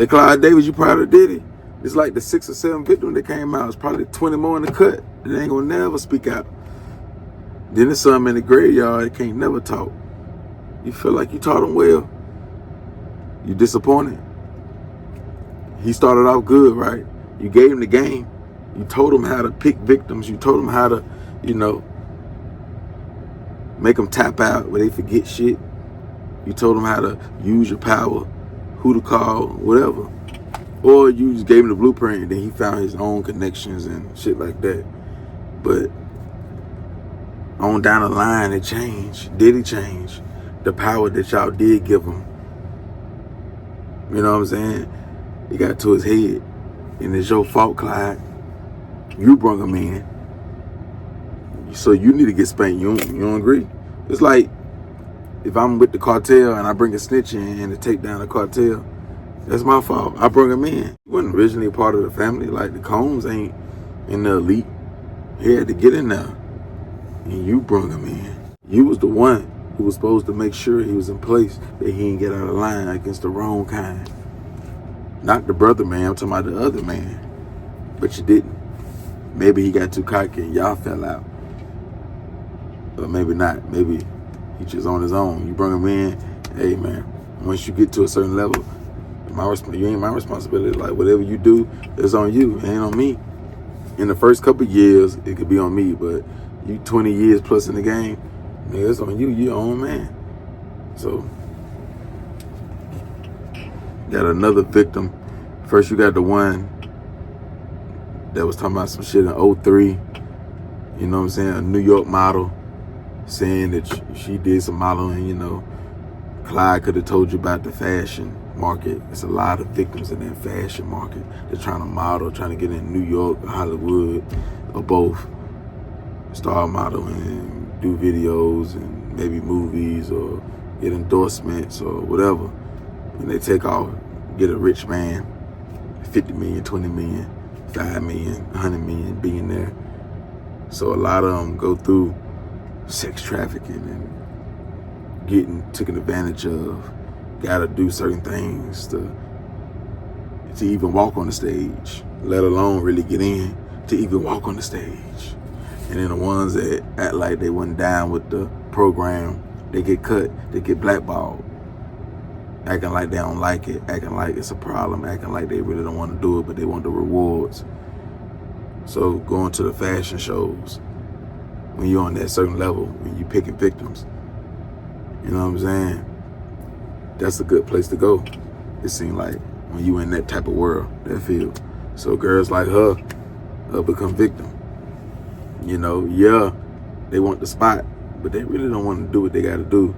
Hey, Clyde Davis, you probably did it. It's like the 6 or 7 victims that came out. It's probably 20 more in the cut. They ain't gonna never speak out. Then there's some in the graveyard that can't never talk. You feel like you taught them well. You disappointed. He started off good, right? You gave him the game. You told him how to pick victims. You told him how to, make them tap out where they forget shit. You told them how to use your power, who to call, whatever. Or you just gave him the blueprint and then he found his own connections and shit like that. But on down the line, it changed. Did he change? The power that y'all did give him. You know what I'm saying? It got to his head. And it's your fault, Clyde. You brought him in. So you need to get spanked. You don't agree? It's like if I'm with the cartel and I bring a snitch in to take down the cartel, that's my fault. I bring him in. He wasn't originally a part of the family. Like the Combs ain't in the elite. He had to get in there. And you brought him in. You was the one who was supposed to make sure he was in place, that he didn't get out of line against the wrong kind. Not the brother man, I'm talking about the other man. But you didn't. Maybe he got too cocky and y'all fell out. Or maybe not. Maybe he just on his own. You bring him in, hey man, once you get to a certain level, you ain't my responsibility. Like whatever you do, it's on you. It ain't on me. In the first couple of years, it could be on me, but you 20 years plus in the game, nigga, it's on you. You your own man. So, got another victim. First, you got the one that was talking about some shit in 03. You know what I'm saying? A New York model saying that she did some modeling, Clyde could have told you about the fashion market. There's a lot of victims in that fashion market. They're trying to model, trying to get in New York, Hollywood, or both. Star modeling, do videos and maybe movies or get endorsements or whatever. And they take off, get a rich man, 50 million, 20 million, 5 million, 100 million billionaire. So a lot of them go through sex trafficking and getting taken advantage of. Gotta do certain things to even walk on the stage, let alone really get in to even walk on the stage. And then the ones that act like they wasn't down with the program, they get cut, they get blackballed. Acting like they don't like it, acting like it's a problem, acting like they really don't want to do it, but they want the rewards. So going to the fashion shows, when you're on that certain level, when you picking victims, you know what I'm saying? That's a good place to go. It seems like when you in that type of world, that field. So girls like her become victim. Yeah, they want the spot, but they really don't want to do what they got to do.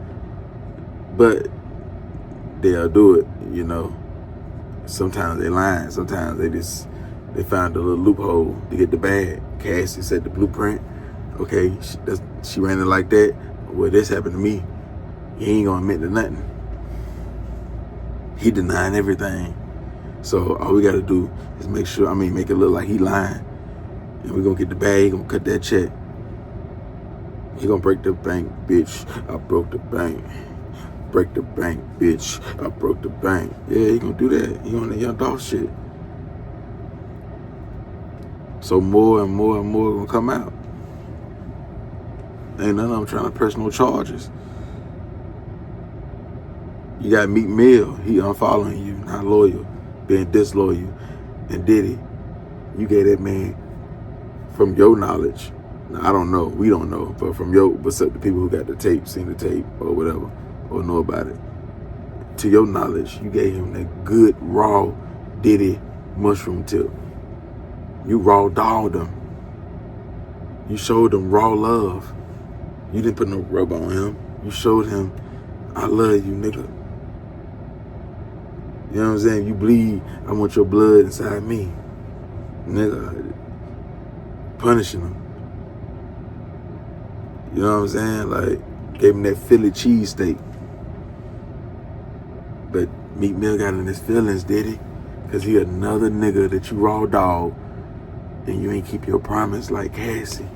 But they'll do it, Sometimes they lying. Sometimes they find a little loophole to get the bag. Cassie said the blueprint. Okay, she ran it like that. Well, this happened to me. He ain't gonna admit to nothing. He denying everything. So all we gotta do is make it look like he lying. And we're gonna get the bag, gonna cut that check. He gonna break the bank, bitch. I broke the bank. Break the bank, bitch. I broke the bank. Yeah, he gonna do that. He on that young dog shit. So more and more and more gonna come out. Ain't none of them trying to press no charges. You got Meek Mill, he unfollowing you, not loyal, being disloyal. And Diddy, you gave that man, from your knowledge, now I don't know, we don't know, but the people who got the tape, seen the tape or whatever, or know about it, to your knowledge, you gave him that good raw Diddy mushroom tip. You raw dogged him. You showed him raw love. You didn't put no rub on him. You showed him, I love you, nigga. You know what I'm saying? You bleed, I want your blood inside me. Nigga, punishing him. You know what I'm saying? Like, gave him that Philly cheesesteak. But Meek Mill got in his feelings, did he? Because he another nigga that you raw dog and you ain't keep your promise like Cassie.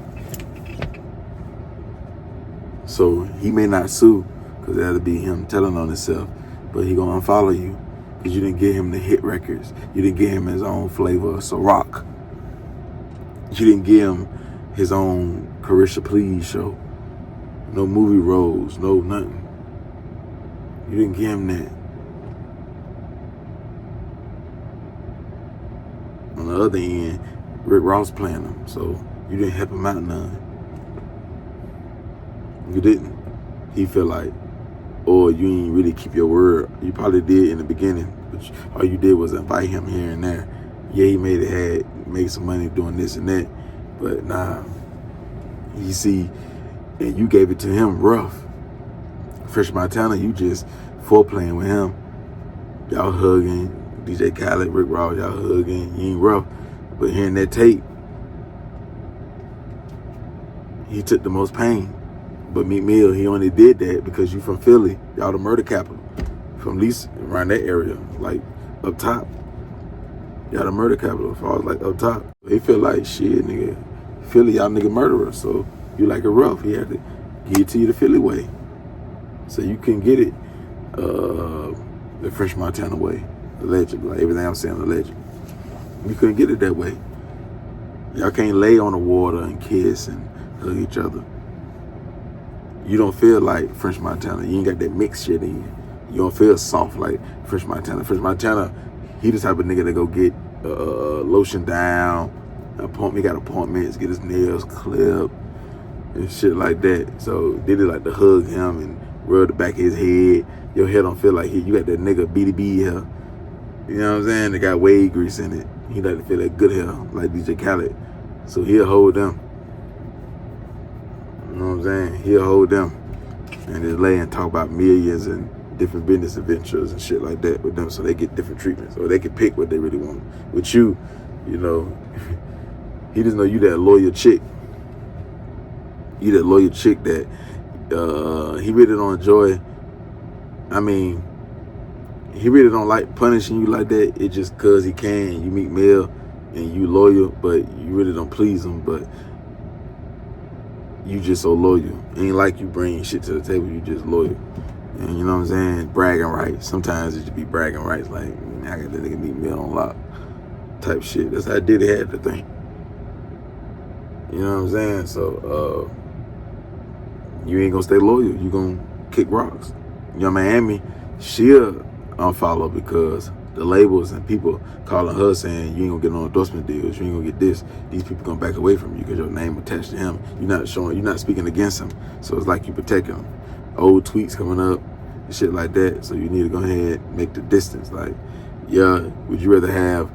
So he may not sue, because that'll be him telling on himself, but he gonna unfollow you Because you didn't get him the hit records. You didn't get him his own flavor of Ciroc. You didn't give him his own Carisha Please show. No movie roles, no nothing. You didn't give him that. On the other end, Rick Ross playing him, so you didn't help him out none. You didn't. He feel like, or you ain't really keep your word. You probably did in the beginning, but all you did was invite him here and there. Yeah, he made some money doing this and that, but nah. You see, and you gave it to him rough. Fresh Montana, you just foreplaying with him. Y'all hugging, DJ Khaled, Rick Ross, y'all hugging. You ain't rough, but hearing that tape, he took the most pain. But Meek Mill, he only did that because you from Philly. Y'all the murder capital. From at least around that area, like up top. Y'all the murder capital as far as like up top. They feel like shit, nigga. Philly, y'all nigga murderers. So you like it rough. He had to give it to you the Philly way. So you can get it the Fresh Montana way. Allegedly. Like everything I'm saying alleged. You couldn't get it that way. Y'all can't lay on the water and kiss and hug each other. You don't feel like French Montana. You ain't got that mixed shit in you. You don't feel soft like French Montana. French Montana, he the type of nigga that go get lotion down, he got appointments, get his nails clipped and shit like that. So Diddy like to hug him and rub the back of his head. Your hair don't feel like you got that nigga BDB hair. You know what I'm saying? They got wave grease in it. He like to feel that good hair like DJ Khaled. So he'll hold them. You know what I'm saying? He'll hold them and just lay and talk about millions and different business adventures and shit like that with them, so they get different treatments or they can pick what they really want. With you, you know, he just know you that loyal chick. You that loyal chick that he really don't enjoy. I mean, he really don't like punishing you like that. It's just cause he can. You Meek Mill and you loyal, but you really don't please him. But you just so loyal. Ain't like you bring shit to the table. You just loyal. And you know what I'm saying? Bragging rights. Sometimes it just be bragging rights. Like, I got that nigga Meek Mill on lock type shit. That's how Diddy had the thing. You know what I'm saying? So, you ain't gonna stay loyal. You gonna kick rocks. Young Miami, she'll unfollow because the labels and people calling her saying you ain't gonna get no endorsement deals, you ain't gonna get this. These people gonna back away from you because your name attached to him. You're not speaking against him. So it's like you protecting him. Old tweets coming up, and shit like that. So you need to go ahead and make the distance. Like, yeah, would you rather have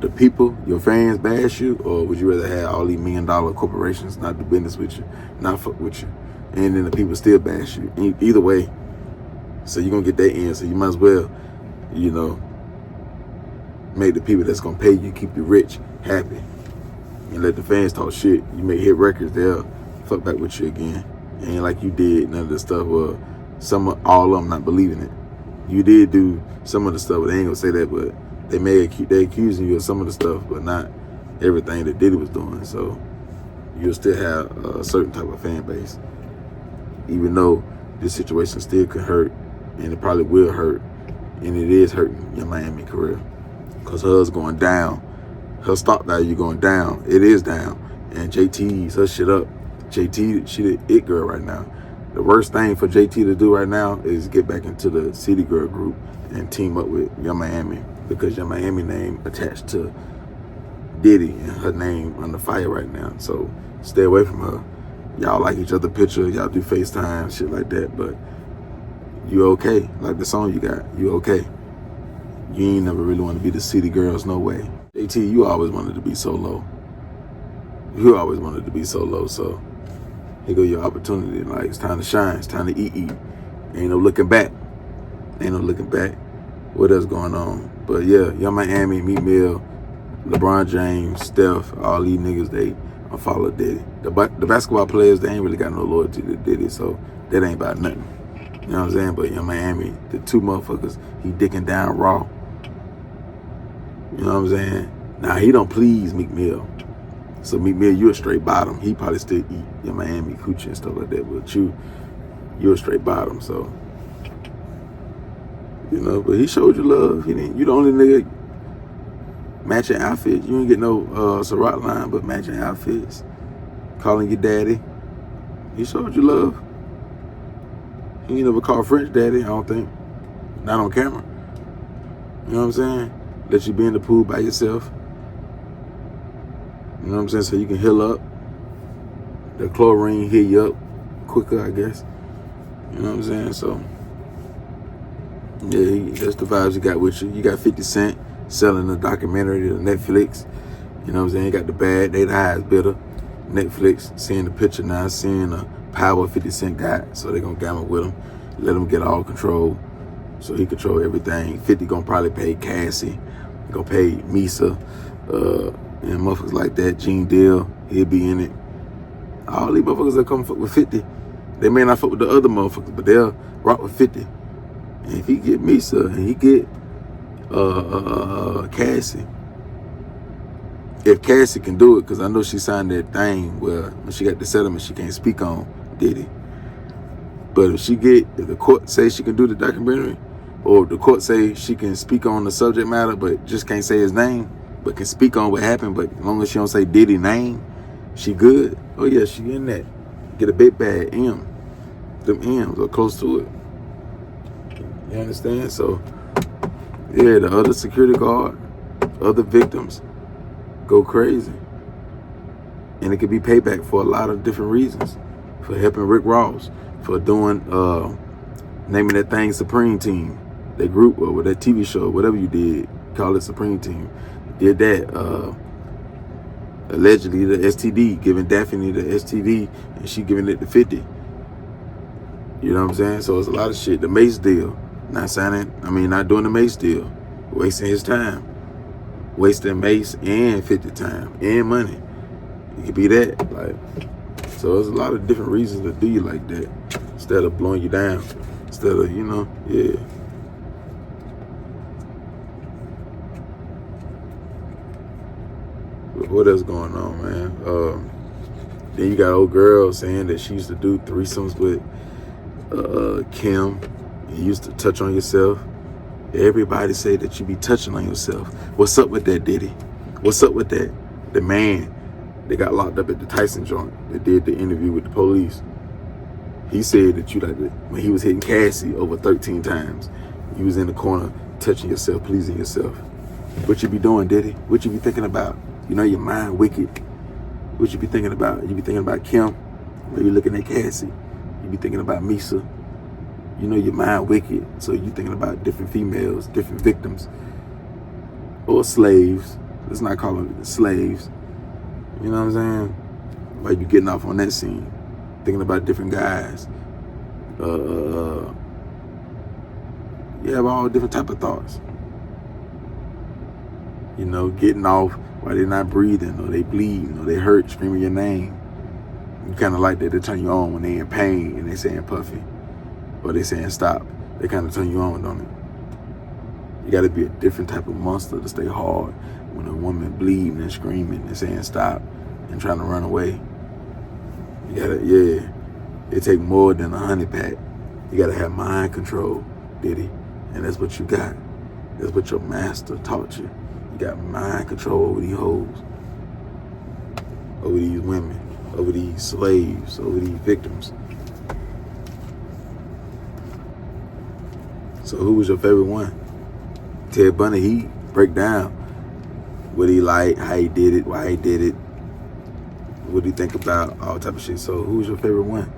the people, your fans, bash you, or would you rather have all these $1 million corporations not do business with you, not fuck with you, and then the people still bash you? Either way, so you're gonna get that in. So you might as well, you know, make the people that's gonna pay you, keep you rich, happy, and let the fans talk shit. You make hit records, they'll fuck back with you again. Ain't like you did none of the stuff. Well, all of them not believing it. You did do some of the stuff, but they ain't gonna say that. But they accusing you of some of the stuff, but not everything that Diddy was doing. So you'll still have a certain type of fan base, even though this situation still could hurt, and it probably will hurt, and it is hurting your Miami career, cause hers going down, her stock value going down. It is down, and JT's her shit up. JT, she the it girl right now. The worst thing for JT to do right now is get back into the City Girl group and team up with Young Miami, because Young Miami name attached to Diddy and her name under fire right now. So stay away from her. Y'all like each other picture, y'all do FaceTime, shit like that, but you okay. Like the song you got, you okay. You ain't never really want to be the City Girls, no way. JT, you always wanted to be so low. You always wanted to be so low, so here go your opportunity. Like, it's time to shine. It's time to eat. Ain't no looking back. Ain't no looking back. What else going on? But yeah, Young Miami, Meek Mill, LeBron James, Steph, all these niggas, they unfollow Diddy. The basketball players, they ain't really got no loyalty to Diddy, so that ain't about nothing. You know what I'm saying? But Young Miami, the two motherfuckers, he dicking down raw. You know what I'm saying? Now, he don't please Meek Mill. So Meek Mill, you a straight bottom. He probably still eat your Miami coochie and stuff like that, but you're a straight bottom. So You know, but he showed you love. You the only nigga matching outfits. You ain't get no Ciroc line, but matching outfits. Calling you daddy. He showed you love. He ain't never called French daddy, I don't think. Not on camera. You know what I'm saying? Let you be in the pool by yourself. You know what I'm saying? So you can heal up. The chlorine heal you up quicker, I guess. You know what I'm saying? So, yeah, that's the vibes you got with you. You got 50 Cent selling a documentary to Netflix. You know what I'm saying? You got the bad, they the highest bidder. Netflix seeing the picture now, seeing the power 50 Cent got. So they gonna gamble with him. Let him get all control. So he control everything. 50 gonna probably pay Cassie. He gonna pay Misa. And motherfuckers like that. Gene Deal, he'll be in it. All these motherfuckers that come fuck with 50. They may not fuck with the other motherfuckers, but they'll rock with 50. And if he get Misa and he get Cassie, if Cassie can do it, because I know she signed that thing where when she got the settlement, she can't speak on Diddy. But if the court say she can do the documentary, or if the court say she can speak on the subject matter, but just can't say his name, but can speak on what happened, but as long as she don't say Diddy name, she good. Oh yeah, she in that. Get a big bad M. Them M's are close to it. You understand? So, yeah, the other security guard, other victims go crazy. And it could be payback for a lot of different reasons. For helping Rick Ross, for doing, naming that thing Supreme Team. That group, or that TV show, whatever you did, call it Supreme Team. Did that, allegedly the STD, giving Daphne the STD, and she giving it to 50. You know what I'm saying? So it's a lot of shit. The Mace deal, not doing the Mace deal, wasting his time, wasting Mace and 50 time and money. It could be that, like. So there's a lot of different reasons to do you like that, instead of blowing you down, instead of, yeah. What else going on, man? Then you got old girl saying that she used to do threesomes with Kim. You used to touch on yourself. Everybody say that you be touching on yourself. What's up with that, Diddy? What's up with that? The man that got locked up at the Tyson joint that did the interview with the police. He said that when he was hitting Cassie over 13 times, you was in the corner touching yourself, pleasing yourself. What you be doing, Diddy? What you be thinking about? You know your mind wicked. What you be thinking about? You be thinking about Kim, or you looking at Cassie. You be thinking about Misa. You know your mind wicked, so you thinking about different females, different victims, or slaves. Let's not call them slaves. You know what I'm saying? Why you getting off on that scene? Thinking about different guys. You have all different type of thoughts. You know, getting off while they're not breathing, or they bleeding, or they hurt, screaming your name. You kind of like that. They turn you on when they in pain and they saying puffy, or they saying stop. They kind of turn you on, don't it? You got to be a different type of monster to stay hard when a woman bleeding and screaming and saying stop and trying to run away. You gotta, yeah. It take more than a honey pack. You gotta have mind control, Diddy, and that's what you got. That's what your master taught you. You got mind control over these hoes, over these women, over these slaves, over these victims. So who was your favorite one? Ted Bundy, he break down what he like, how he did it, why he did it, what do you think about, all type of shit. So who was your favorite one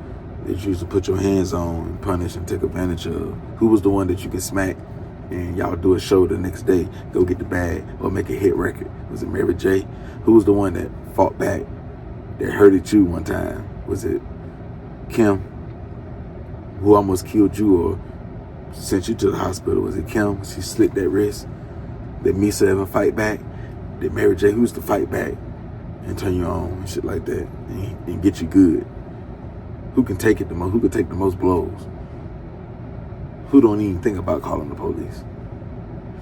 that you used to put your hands on and punish and take advantage of? Who was the one that you could smack and y'all do a show the next day, go get the bag, or make a hit record? Was it Mary J? Who was the one that fought back, that hurted you one time? Was it Kim, who almost killed you or sent you to the hospital? Was it Kim? She slit that wrist. Did Misa ever fight back? Did Mary J, who used to fight back and turn you on and shit like that and get you good? Who can take it the most? Who can take the most blows? Who don't even think about calling the police?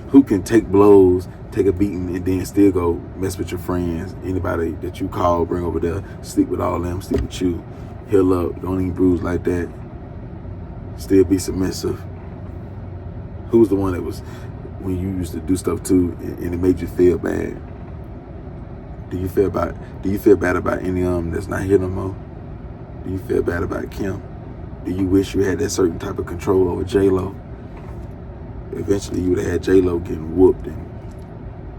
Who can take blows, take a beating, and then still go mess with your friends? Anybody that you call, bring over there, sleep with all them, sleep with you, heal up, don't even bruise like that, still be submissive. Who was the one that was, when you used to do stuff too, and it made you feel bad? Do you feel bad about any of them that's not here no more? Do you feel bad about Kim? Do you wish you had that certain type of control over J-Lo? Eventually you would have had J-Lo getting whooped and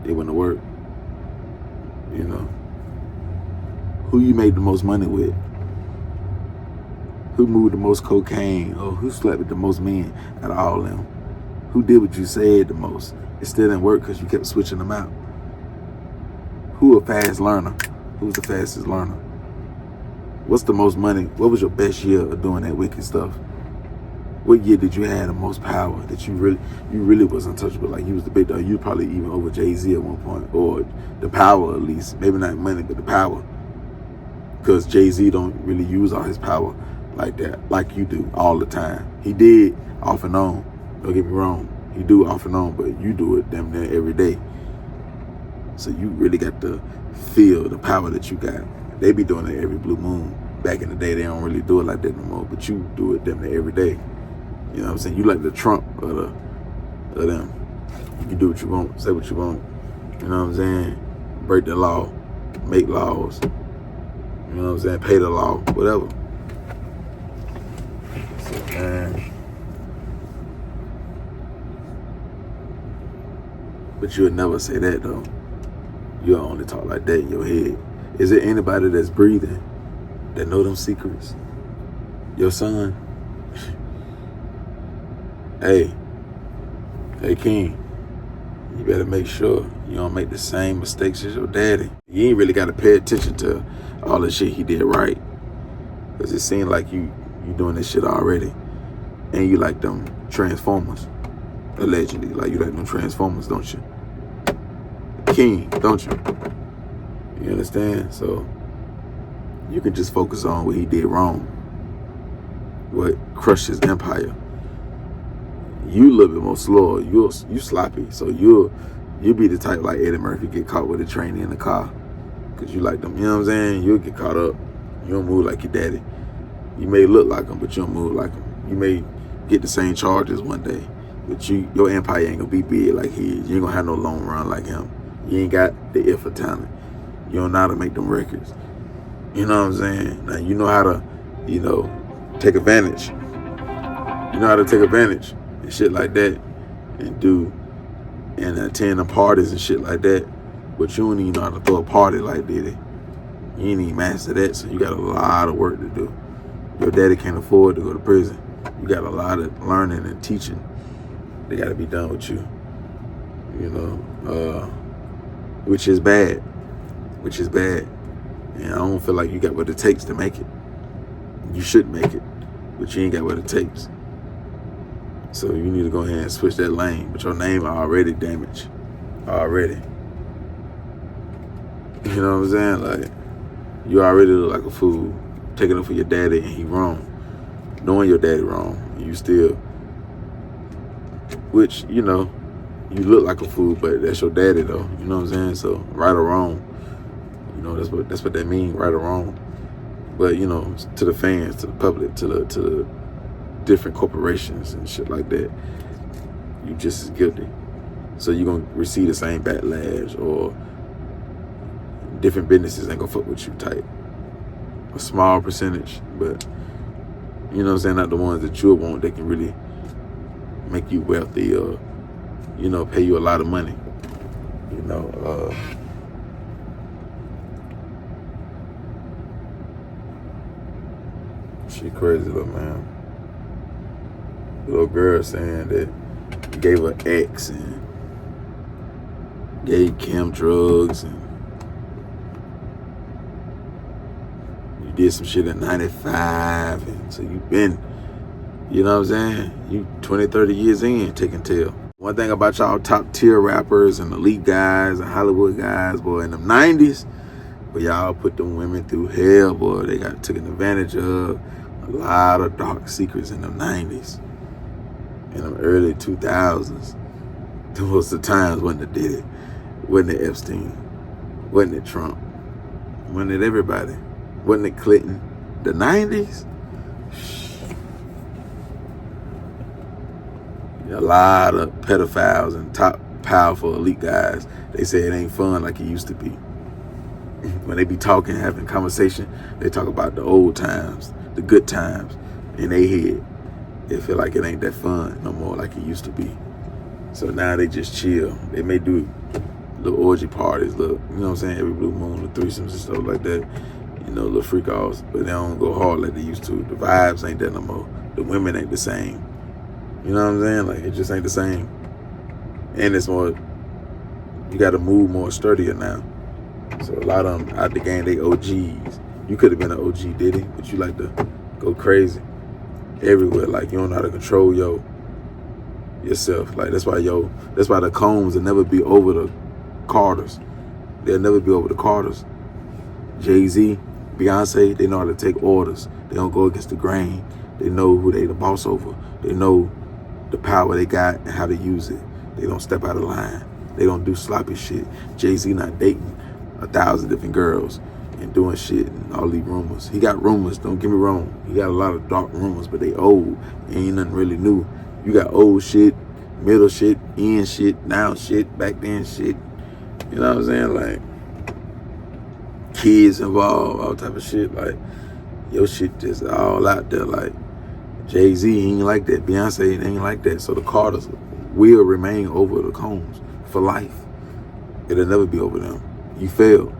it wouldn't have worked. You know? Who you made the most money with? Who moved the most cocaine? Or who slept with the most men out of all of them? Who did what you said the most? It still didn't work because you kept switching them out. Who a fast learner? Who's the fastest learner? What's the most money? What was your best year of doing that wicked stuff? What year did you have the most power that you really was untouchable? Like you was the big dog. You probably even over Jay-Z at one point, or the power at least. Maybe not money, but the power. Because Jay-Z don't really use all his power like that, like you do all the time. He did off and on. Don't get me wrong. He do off and on, but you do it damn near every day. So you really got to feel the power that you got. They be doing it every blue moon. Back in the day, they don't really do it like that no more, but you do it damn near every day. You know what I'm saying? You like the Trump of them. You can do what you want, say what you want. You know what I'm saying? Break the law, make laws. You know what I'm saying? Pay the law, whatever. So, man. But you'll never say that though. You'll only talk like that in your head. Is there anybody that's breathing that know them secrets? Your son? Hey King, you better make sure you don't make the same mistakes as your daddy. You ain't really got to pay attention to all the shit he did right. Because it seemed like you doing this shit already. And you like them Transformers. Allegedly. Like you like them Transformers, don't you? King, don't you? You understand? So you can just focus on what he did wrong. What crushed his empire. You a little bit more slower. You sloppy. So you'll be the type like Eddie Murphy, get caught with a trainee in the car. Cause you like them, you know what I'm saying? You'll get caught up. You don't move like your daddy. You may look like him, but you don't move like him. You may get the same charges one day, but your empire ain't gonna be big like his. You ain't gonna have no long run like him. You ain't got the ear for talent. You don't know how to make them records. You know what I'm saying? Now you know how to, take advantage. You know how to take advantage and shit like that, and attend the parties and shit like that. But you don't even know how to throw a party like Diddy. You ain't even master that, so you got a lot of work to do. Your daddy can't afford to go to prison. You got a lot of learning and teaching that got to be done with you. Which is bad. And I don't feel like you got what it takes to make it. You should make it, but you ain't got what it takes. So you need to go ahead and switch that lane. But your name already damaged. Already. You know what I'm saying? Like, you already look like a fool. Taking up for your daddy and he wrong. Knowing your daddy wrong. And you still, which, you look like a fool, but that's your daddy though. You know what I'm saying? So right or wrong, that's what that means, right or wrong. But to the fans, to the public, to the different corporations and shit like that, you just as guilty. So you're gonna receive the same backlash, or different businesses ain't gonna fuck with you tight. A small percentage, but you know what I'm saying, not the ones that you want that can really make you wealthy or pay you a lot of money. She crazy though, man. Little girl saying that he gave her ex and gave Kim drugs and you did some shit in 95, and so you been, you know what I'm saying? You 20, 30 years in taking tail. One thing about y'all top tier rappers and elite guys and Hollywood guys, boy, in the 90s, but y'all put them women through hell, boy. They got taken advantage of. A lot of dark secrets in the 90s. In the early 2000s. Those the times when it did it. Wasn't it Epstein? Wasn't it Trump? Wasn't it everybody? Wasn't it Clinton? The 90s? A lot of pedophiles and top powerful elite guys, they say it ain't fun like it used to be. When they be talking, having conversation, they talk about the old times, the good times in their head. They feel like it ain't that fun no more like it used to be. So now they just chill. They may do little orgy parties, little, you know what I'm saying, every blue moon, the threesomes and stuff like that. You know, little freak offs, but they don't go hard like they used to. The vibes ain't that no more. The women ain't the same. You know what I'm saying? Like, it just ain't the same. And it's more, you got to move more sturdier now. So a lot of them out the game, they OGs. You could have been an OG Diddy, but you like to go crazy everywhere. Like, you don't know how to control yourself. Like, that's why the Combs will never be over the Carters. They'll never be over the Carters. Jay-Z, Beyonce, they know how to take orders. They don't go against the grain. They know who they the boss over. They know the power they got and how to use it. They don't step out of line. They don't do sloppy shit. Jay-Z not dating 1,000 different girls and doing shit and all these rumors. He got rumors, don't get me wrong. He got a lot of dark rumors, but they old. Ain't nothing really new. You got old shit, middle shit, end shit, now shit, back then shit. You know what I'm saying? Like, kids involved, all type of shit. Like, your shit just all out there. Like, Jay-Z ain't like that. Beyonce ain't like that. So the Carters will remain over the Combs for life. It'll never be over them. You failed.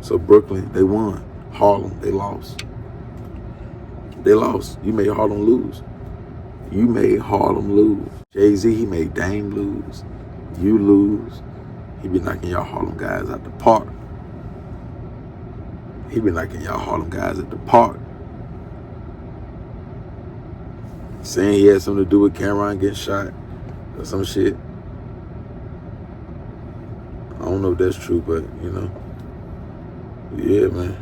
So Brooklyn, they won. Harlem, they lost. They lost. You made Harlem lose. You made Harlem lose. Jay-Z, he made Dame lose. You lose. He be knocking y'all Harlem guys out the park. He be knocking y'all Harlem guys at the park. Saying he had something to do with Cameron getting shot or some shit. I don't know if that's true, but, you know. Yeah, man.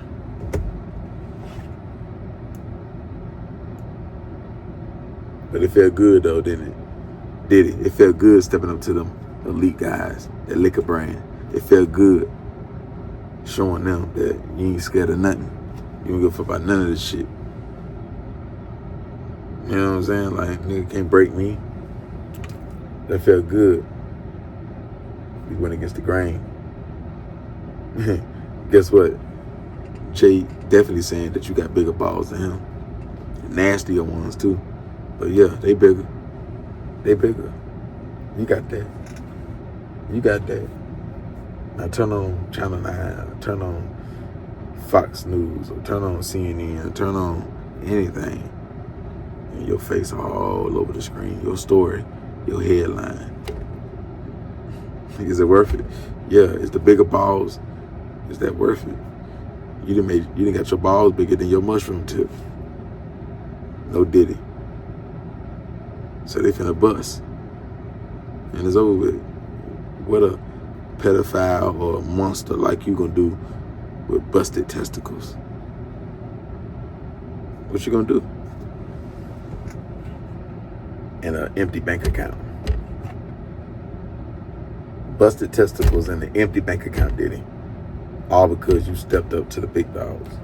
But it felt good, though, didn't it? Did it? It felt good stepping up to them elite guys, that liquor brand. It felt good showing them that you ain't scared of nothing. You don't give a fuck about none of this shit. You know what I'm saying? Like, nigga can't break me. That felt good. We went against the grain. Guess what? Jay definitely saying that you got bigger balls than him. Nastier ones, too. But yeah, they bigger. They bigger. You got that. You got that. Now turn on Channel 9, or turn on Fox News, or turn on CNN, or turn on anything. And your face all over the screen. Your story, your headline. Is it worth it? Yeah, it's the bigger balls. Is that worth it? You done got your balls bigger than your mushroom tip. No Diddy. So they finna bust. And it's over with. What a pedophile or a monster like you gonna do with busted testicles? What you gonna do? And an empty bank account. Busted testicles and an empty bank account, Diddy. All because you stepped up to the big dogs.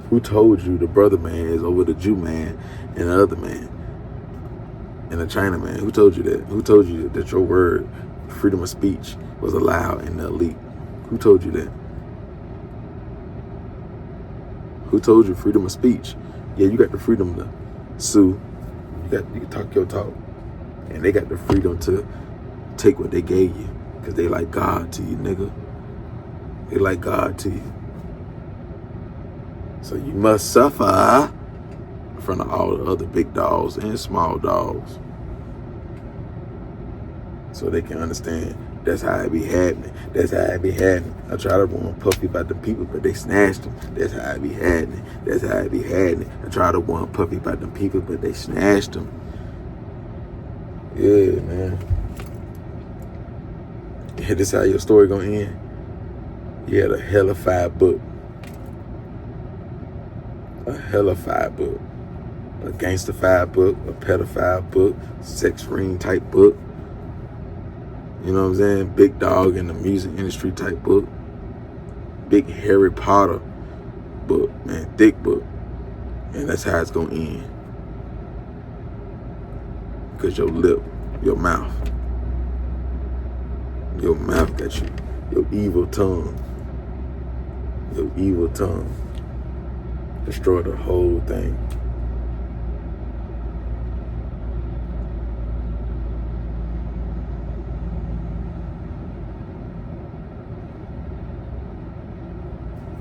Who told you the brother man is over the Jew man and the other man and the China man? Who told you that? Who told you that your word, freedom of speech, was allowed in the elite? Who told you that? Who told you freedom of speech? Yeah, you got the freedom to sue. You can talk your talk. And they got the freedom to take what they gave you. Because they like God to you, nigga. They like God to you. So you must suffer in front of all the other big dogs and small dogs. So they can understand that's how it be happening. That's how it be happening. I try to warn Puffy about the people, but they snatched him. That's how it be happening. That's how it be happening. I try to warn Puffy about the people, but they snatched him. Yeah, man. Yeah, this how your story gonna end. You had a hellified book. A hellified book. A gangsterfied book, a pedophile book, sex ring type book. You know what I'm saying? Big dog in the music industry type book. Big Harry Potter book, man. Thick book. And that's how it's gonna end. Because your mouth got you. Your evil tongue destroy the whole thing.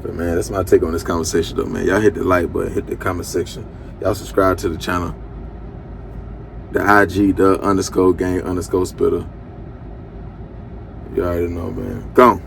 But man, that's my take on this conversation though, man. Y'all hit the like button, hit the comment section. Y'all subscribe to the channel. The IG, the _gang_spitter. You already know, man. Gone.